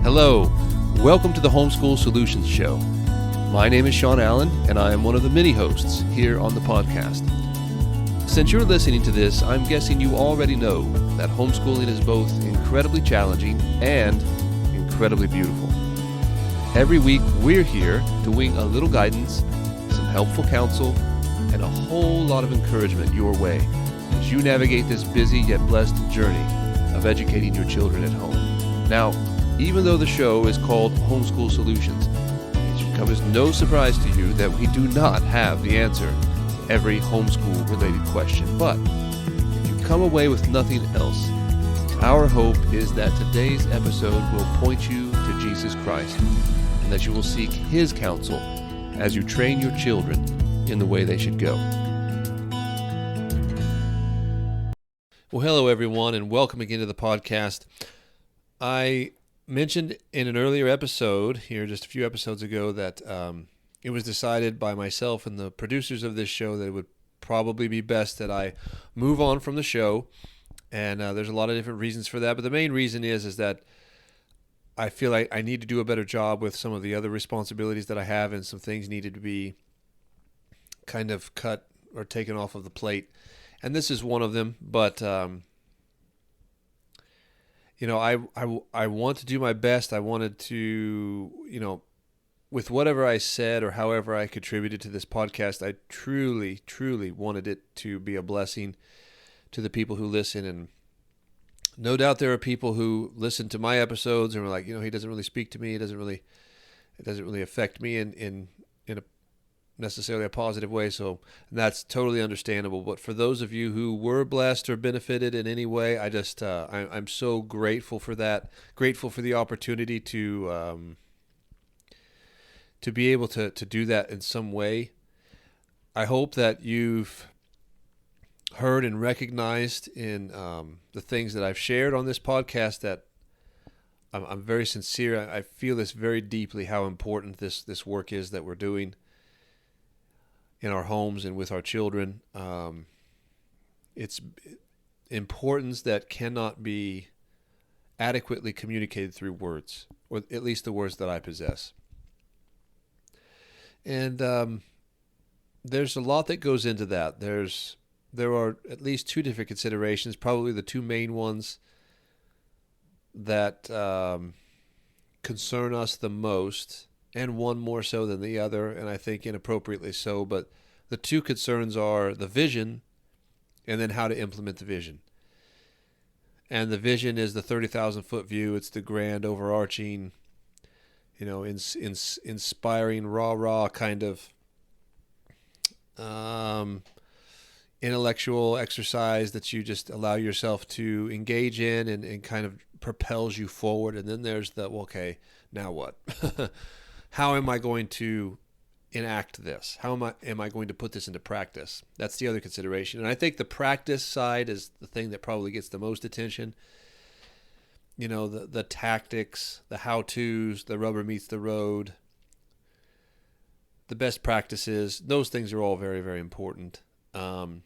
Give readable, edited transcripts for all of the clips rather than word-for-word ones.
Hello, welcome to the Homeschool Solutions Show. My name is Sean Allen, and I am one of the many hosts here on the podcast. Since you're listening to this, I'm guessing you already know that homeschooling is both incredibly challenging and incredibly beautiful. Every week, we're here to wing a little guidance, some helpful counsel, and a whole lot of encouragement your way as you navigate this busy yet blessed journey of educating your children at home. Now, even though the show is called Homeschool Solutions, it should come as no surprise to you that we do not have the answer to every homeschool-related question. But if you come away with nothing else, our hope is that today's episode will point you to Jesus Christ and that you will seek His counsel as you train your children in the way they should go. Well, hello everyone, and welcome again to the podcast. I mentioned in an earlier episode here just a few episodes ago that it was decided by myself and the producers of this show that it would probably be best that I move on from the show, and there's a lot of different reasons for that, but the main reason is that I feel like I need to do a better job with some of the other responsibilities that I have, and some things needed to be kind of cut or taken off of the plate, and this is one of them. But I want to do my best. I wanted to, with whatever I said or however I contributed to this podcast, I truly, truly wanted it to be a blessing to the people who listen. And no doubt there are people who listen to my episodes and are like, he doesn't really speak to me. It doesn't really affect me in a necessarily a positive way. So that's totally understandable. But for those of you who were blessed or benefited in any way, I'm so grateful for that. Grateful for the opportunity to be able to do that in some way. I hope that you've heard and recognized in the things that I've shared on this podcast that I'm very sincere. I feel this very deeply, how important this work is that we're doing in our homes and with our children. It's importance that cannot be adequately communicated through words, or at least the words that I possess. And there's a lot that goes into that. There are at least two different considerations, probably the two main ones that concern us the most, and one more so than the other, and I think inappropriately so. But the two concerns are the vision and then how to implement the vision. And the vision is the 30,000-foot view. It's the grand, overarching, inspiring, rah-rah kind of intellectual exercise that you just allow yourself to engage in and kind of propels you forward. And then there's okay, now what? How am I going to enact this? How am I going to put this into practice? That's the other consideration. And I think the practice side is the thing that probably gets the most attention. The tactics, the how-tos, the rubber meets the road, the best practices, those things are all very, very important. But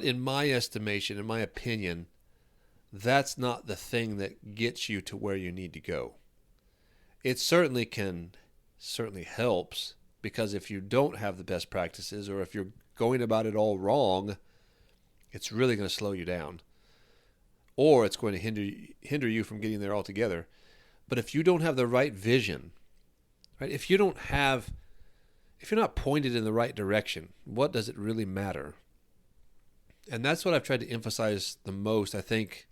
in my estimation, in my opinion, that's not the thing that gets you to where you need to go. It certainly helps, because if you don't have the best practices, or if you're going about it all wrong, it's really going to slow you down, or it's going to hinder you from getting there altogether. But if you don't have the right vision, right? If you're not pointed in the right direction, what does it really matter? And that's what I've tried to emphasize the most. I think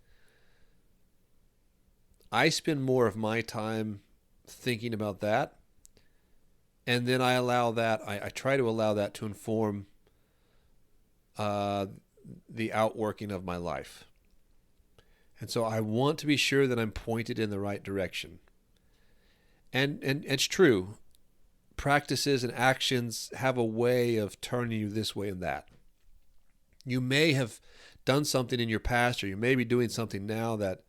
I spend more of my time thinking about that, and then I try to allow that to inform the outworking of my life. And so I want to be sure that I'm pointed in the right direction. And it's true. Practices and actions have a way of turning you this way and that. You may have done something in your past, or you may be doing something now that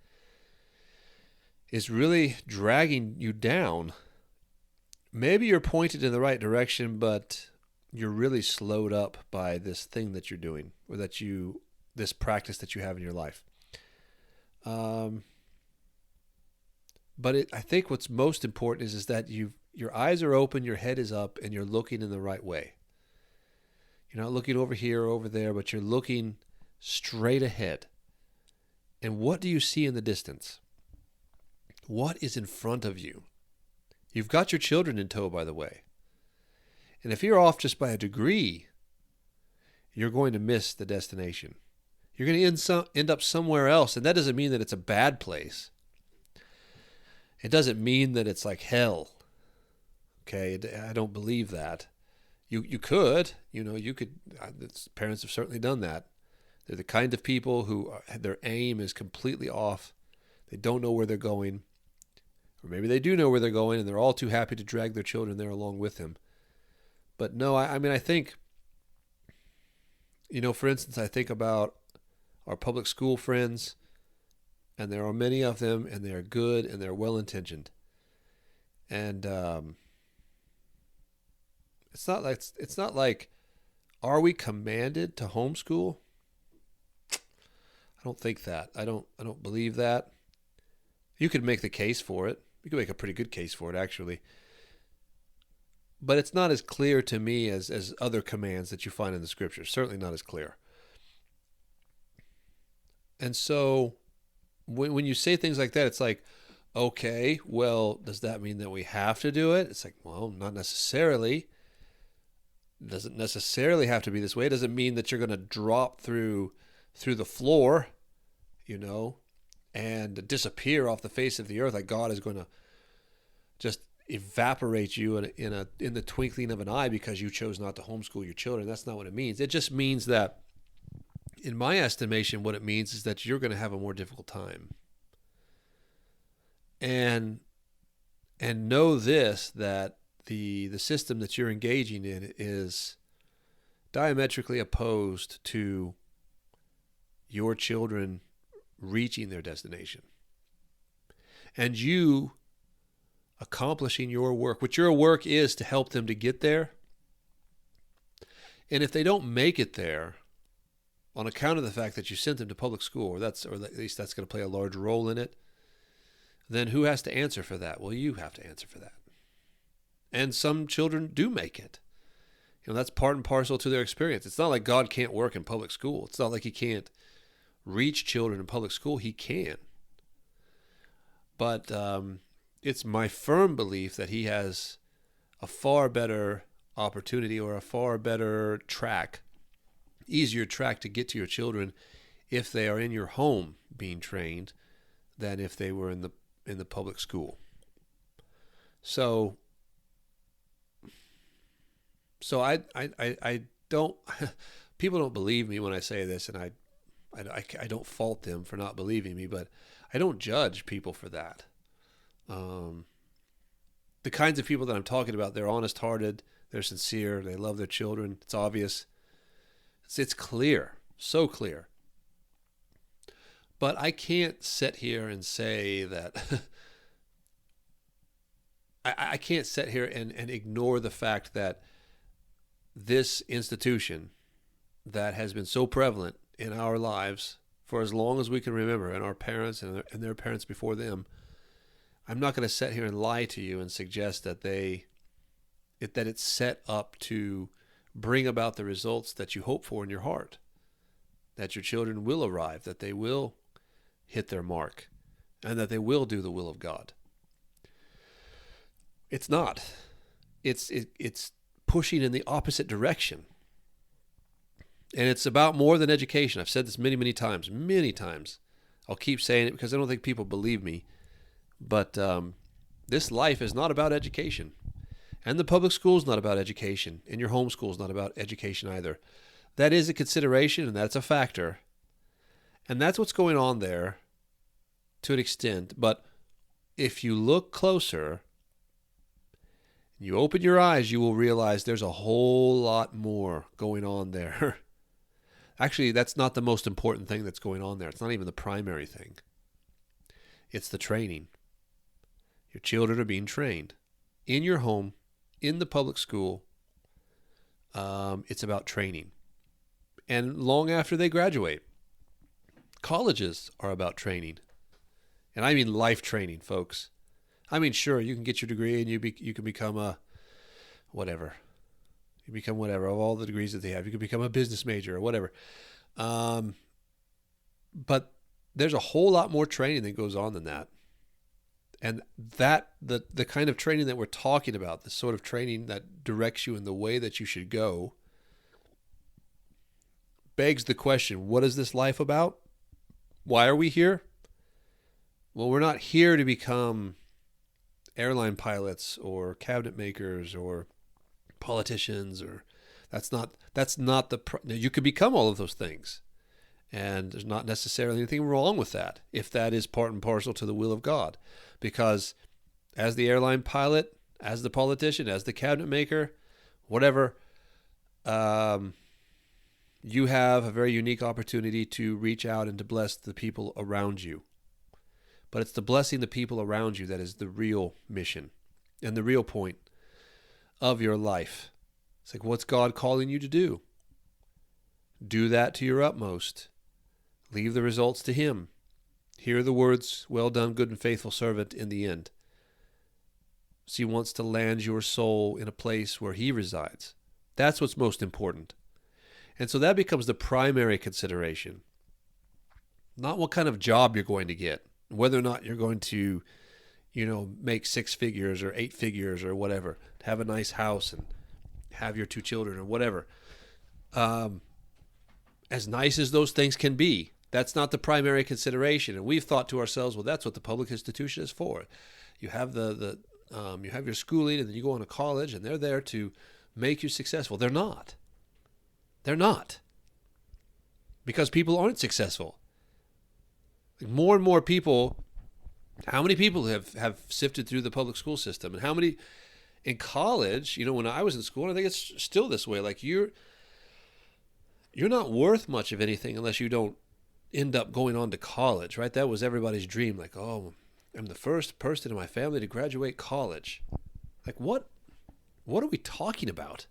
is really dragging you down. Maybe you're pointed in the right direction, but you're really slowed up by this thing that you're doing, or this practice that you have in your life. But I think what's most important is that your eyes are open, your head is up, and you're looking in the right way. You're not looking over here or over there, but you're looking straight ahead. And what do you see in the distance? What is in front of you? You've got your children in tow, by the way. And if you're off just by a degree, you're going to miss the destination. You're going to end up somewhere else. And that doesn't mean that it's a bad place. It doesn't mean that it's like hell. Okay, I don't believe that. You could, you could. Parents have certainly done that. They're the kind of people who their aim is completely off. They don't know where they're going. Or maybe they do know where they're going and they're all too happy to drag their children there along with them. But no, I think, for instance, I think about our public school friends, and there are many of them, and they are good and they're well-intentioned. And it's not like, are we commanded to homeschool? I don't think that. I don't believe that. You could make the case for it. You could make a pretty good case for it, actually. But it's not as clear to me as other commands that you find in the scriptures. Certainly not as clear. And so when you say things like that, it's like, okay, well, does that mean that we have to do it? It's like, well, not necessarily. It doesn't necessarily have to be this way. It doesn't mean that you're going to drop through the floor, and disappear off the face of the earth, like God is going to just evaporate you in the twinkling of an eye because you chose not to homeschool your children. That's not what it means. It just means that, in my estimation, what it means is that you're going to have a more difficult time. And know this, that the system that you're engaging in is diametrically opposed to your children reaching their destination. And you accomplishing your work, which your work is to help them to get there. And if they don't make it there, on account of the fact that you sent them to public school, or at least that's going to play a large role in it, then who has to answer for that? Well, you have to answer for that. And some children do make it. That's part and parcel to their experience. It's not like God can't work in public school. It's not like he can't reach children in public school. He can. But it's my firm belief that he has a far better opportunity, or a far better track, easier track to get to your children if they are in your home being trained than if they were in the public school. So I don't, people don't believe me when I say this, and I don't fault them for not believing me, but I don't judge people for that. The kinds of people that I'm talking about, they're honest-hearted, they're sincere, they love their children. It's obvious. It's clear, so clear. But I can't sit here and say that I can't sit here and ignore the fact that this institution that has been so prevalent in our lives for as long as we can remember, and our parents and their parents before them, I'm not going to sit here and lie to you and suggest that it's set up to bring about the results that you hope for in your heart, that your children will arrive, that they will hit their mark, and that they will do the will of God. It's not. It's pushing in the opposite direction. And it's about more than education. I've said this many, many times. I'll keep saying it because I don't think people believe me. But this life is not about education. And the public school is not about education. And your homeschool is not about education either. That is a consideration, and that's a factor. And that's what's going on there to an extent. But if you look closer, you open your eyes, you will realize there's a whole lot more going on there. Actually, that's not the most important thing that's going on there. It's not even the primary thing. It's the training. Your children are being trained in your home, in the public school. It's about training. And long after they graduate, colleges are about training. And I mean life training, folks. I mean, sure, you can get your degree and you can become a whatever. You become whatever of all the degrees that they have. You can become a business major or whatever. But there's a whole lot more training that goes on than that. And that the kind of training that we're talking about, the sort of training that directs you in the way that you should go, begs the question, what is this life about? Why are we here? Well, we're not here to become airline pilots or cabinet makers or politicians, or that's not you could become all of those things. And there's not necessarily anything wrong with that if that is part and parcel to the will of God. Because as the airline pilot, as the politician, as the cabinet maker, whatever, you have a very unique opportunity to reach out and to bless the people around you. But it's the blessing the people around you that is the real mission and the real point of your life. It's like, what's God calling you to do? Do that to your utmost. Leave the results to Him. Hear the words, well done, good and faithful servant, in the end. So He wants to land your soul in a place where He resides. That's what's most important. And so that becomes the primary consideration. Not what kind of job you're going to get, whether or not you're going to, make 6 figures or 8 figures or whatever, have a nice house and have your 2 children or whatever. As nice as those things can be, that's not the primary consideration. And we've thought to ourselves, well, that's what the public institution is for. You have you have your schooling, and then you go on to college, and they're there to make you successful. They're not. They're not. Because people aren't successful. More and more people, how many people have sifted through the public school system? And how many in college, when I was in school, and I think it's still this way, like you're not worth much of anything unless you don't end up going on to college, right? That was everybody's dream. Like, oh, I'm the first person in my family to graduate college. Like, what are we talking about?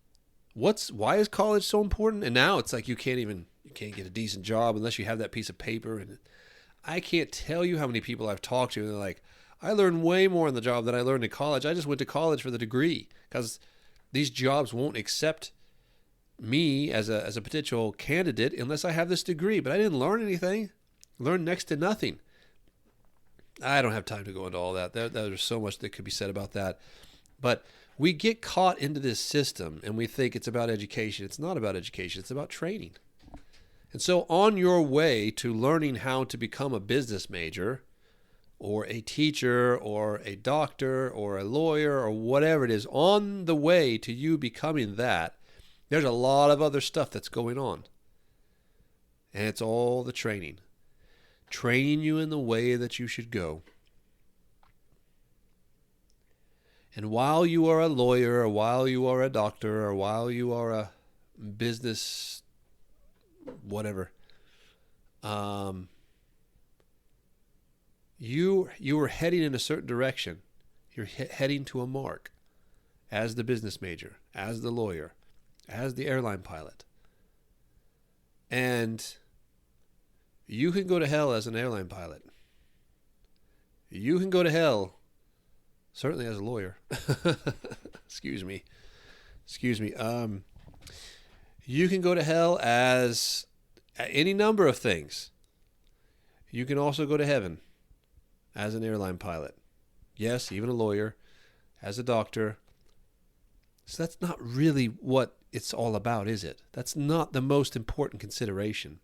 Why is college so important? And now it's like you can't get a decent job unless you have that piece of paper. And I can't tell you how many people I've talked to, and they're like, I learned way more on the job than I learned in college. I just went to college for the degree because these jobs won't accept me as a potential candidate unless I have this degree. But I didn't learn anything. Learned next to nothing. I don't have time to go into all that. There's so much that could be said about that. But we get caught into this system and we think it's about education. It's not about education. It's about training. And so on your way to learning how to become a business major or a teacher or a doctor or a lawyer or whatever it is, on the way to you becoming that, there's a lot of other stuff that's going on. And it's all the training. Training you in the way that you should go. And while you are a lawyer, or while you are a doctor, or while you are a business whatever, you are heading in a certain direction. You're heading to a mark as the business major, as the lawyer, as the airline pilot. And you can go to hell as an airline pilot. You can go to hell, certainly as a lawyer. Excuse me. You can go to hell as any number of things. You can also go to heaven as an airline pilot. Yes, even a lawyer, as a doctor. So that's not really what it's all about, is it? That's not the most important consideration.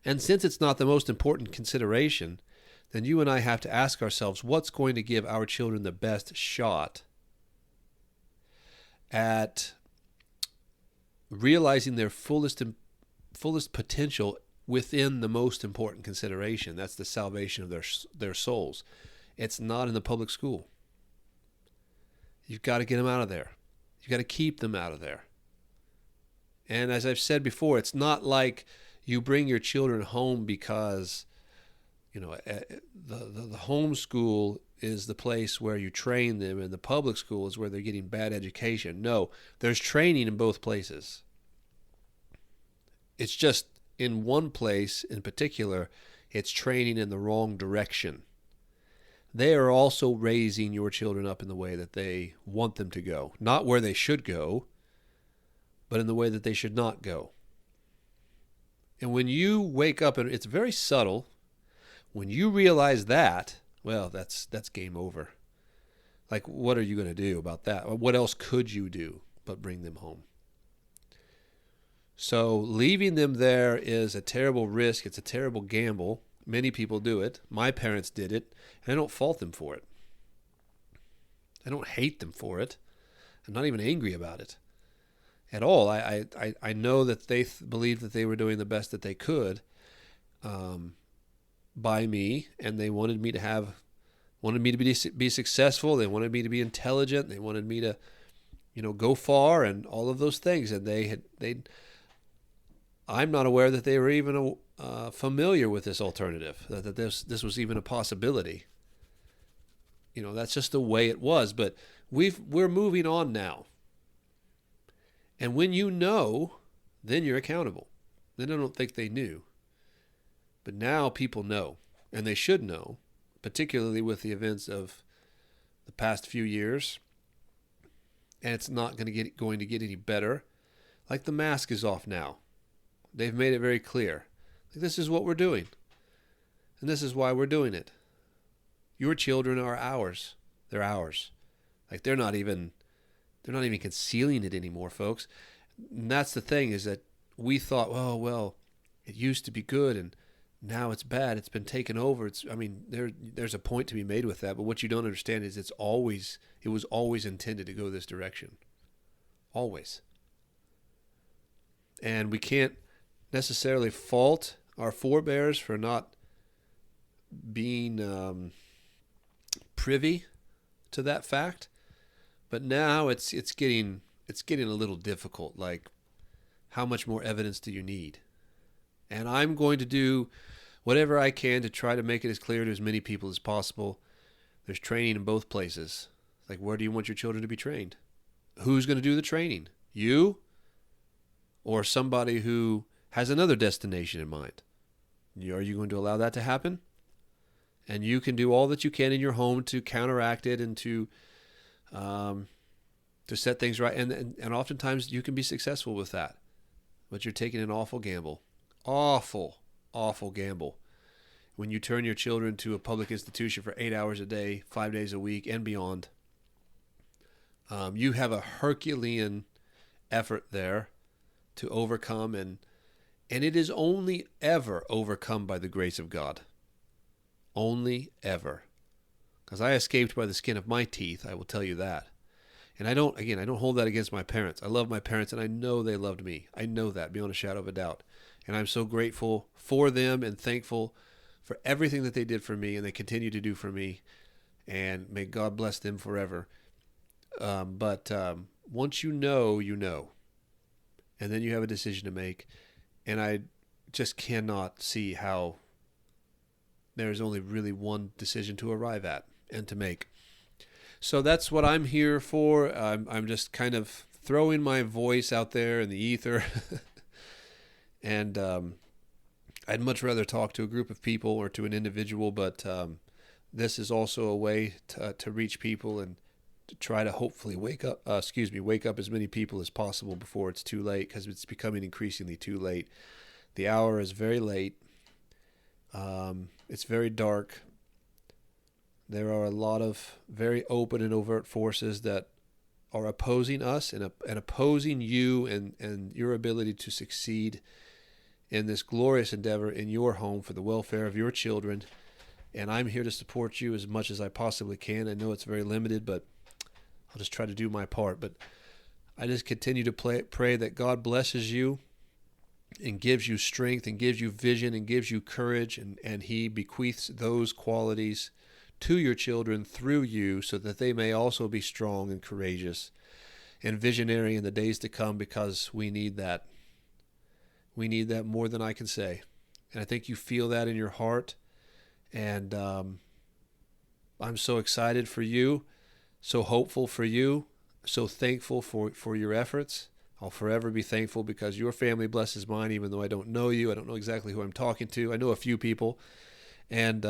And since it's not the most important consideration, then you and I have to ask ourselves, what's going to give our children the best shot at realizing their fullest potential within the most important consideration? That's the salvation of their souls. It's not in the public school. You've got to get them out of there. You've got to keep them out of there. And as I've said before, it's not like you bring your children home because, the homeschool is the place where you train them and the public school is where they're getting bad education. No, there's training in both places. It's just in one place in particular, it's training in the wrong direction. they are also raising your children up in the way that they want them to go. Not where they should go, but in the way that they should not go. And when you wake up, and it's very subtle, when you realize that, well, that's game over. Like, what are you going to do about that? What else could you do but bring them home? So leaving them there is a terrible risk. It's a terrible gamble. Many people do it. My parents did it, and I don't fault them for it. I don't hate them for it. I'm not even angry about it at all. I know that they believed that they were doing the best that they could by me, and they wanted me to be successful. They wanted me to be intelligent. They wanted me to, go far, and all of those things. And I'm not aware that they were even familiar with this alternative, that this was even a possibility. That's just the way it was. But we're moving on now. And when you know, then you're accountable. Then I don't think they knew. But now people know, and they should know, particularly with the events of the past few years. And it's not going to get any better. Like, the mask is off now. They've made it very clear. Like, this is what we're doing. And this is why we're doing it. Your children are ours. They're ours. Like, they're not even concealing it anymore, folks. And that's the thing, is that we thought, oh, well, it used to be good and now it's bad. It's been taken over. There's a point to be made with that. But what you don't understand is it was always intended to go this direction. Always. And we can't necessarily fault our forebears for not being privy to that fact. But now it's getting a little difficult. Like, how much more evidence do you need? And I'm going to do whatever I can to try to make it as clear to as many people as possible. There's training in both places. Like, where do you want your children to be trained? Who's going to do the training? You? Or somebody who has another destination in mind? Are you going to allow that to happen? And you can do all that you can in your home to counteract it and to set things right. And oftentimes you can be successful with that. But you're taking an awful gamble. Awful gamble. When you turn your children to a public institution for 8 hours a day, 5 days a week, and beyond, you have a Herculean effort there to overcome, and it is only ever overcome by the grace of God. Only ever. Because I escaped by the skin of my teeth, I will tell you that. And I don't hold that against my parents. I love my parents, and I know they loved me. I know that beyond a shadow of a doubt. And I'm so grateful for them and thankful for everything that they did for me and they continue to do for me. And may God bless them forever. But once you know, you know. And then you have a decision to make. And I just cannot see how there's only really one decision to arrive at and to make. So that's what I'm here for. I'm just kind of throwing my voice out there in the ether. And I'd much rather talk to a group of people or to an individual, but this is also a way to reach people and to try to hopefully wake up as many people as possible before it's too late, because it's becoming increasingly too late. The hour is very late. It's very dark. There are a lot of very open and overt forces that are opposing us and opposing you and your ability to succeed in this glorious endeavor in your home for the welfare of your children. And I'm here to support you as much as I possibly can. I know it's very limited, but I'll just try to do my part. But I just continue to pray that God blesses you and gives you strength and gives you vision and gives you courage, and He bequeaths those qualities to your children through you so that they may also be strong and courageous and visionary in the days to come, because we need that. We need that more than I can say. And I think you feel that in your heart. And I'm so excited for you, so hopeful for you, so thankful for your efforts. I'll forever be thankful because your family blesses mine, even though I don't know you. I don't know exactly who I'm talking to. I know a few people. And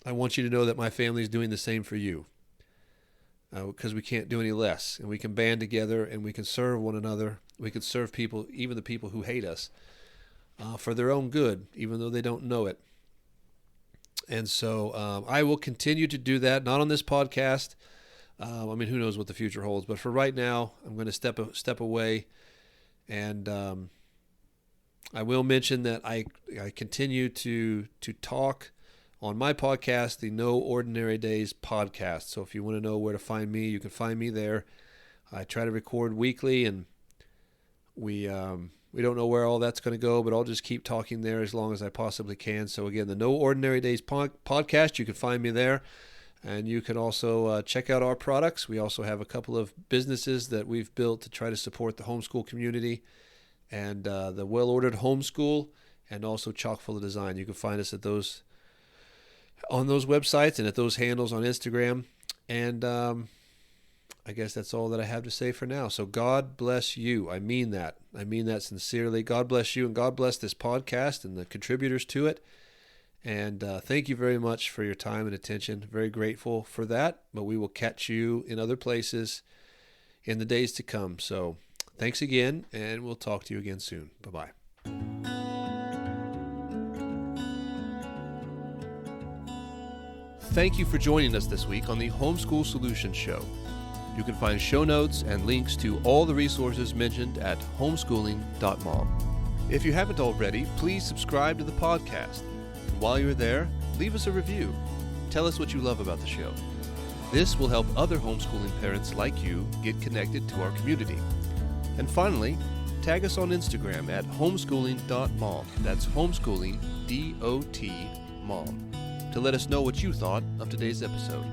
I want you to know that my family is doing the same for you, because we can't do any less, and we can band together and we can serve one another. We can serve people, even the people who hate us, for their own good, even though they don't know it. And so I will continue to do that, not on this podcast. I mean, who knows what the future holds, but for right now, I'm going to step away, and I will mention that I continue to talk on my podcast, the No Ordinary Days podcast. So if you want to know where to find me, you can find me there. I try to record weekly, and we don't know where all that's going to go, but I'll just keep talking there as long as I possibly can. So again, the No Ordinary Days podcast, you can find me there. And you can also check out our products. We also have a couple of businesses that we've built to try to support the homeschool community, and the Well Ordered Homeschool, and also Chock-full of Design. You can find us on those websites and at those handles on Instagram. And I guess that's all that I have to say for now. So God bless you. I mean that. I mean that sincerely. God bless you, and God bless this podcast and the contributors to it. And thank you very much for your time and attention. Very grateful for that. But we will catch you in other places in the days to come. So thanks again, and we'll talk to you again soon. Bye-bye. Thank you for joining us this week on the Homeschool Solutions Show. You can find show notes and links to all the resources mentioned at homeschooling.mom. If you haven't already, please subscribe to the podcast. While you're there, leave us a review. Tell us what you love about the show. This will help other homeschooling parents like you get connected to our community. And finally, tag us on Instagram at homeschooling.mom. That's homeschooling, D-O-T, mom, to let us know what you thought of today's episode.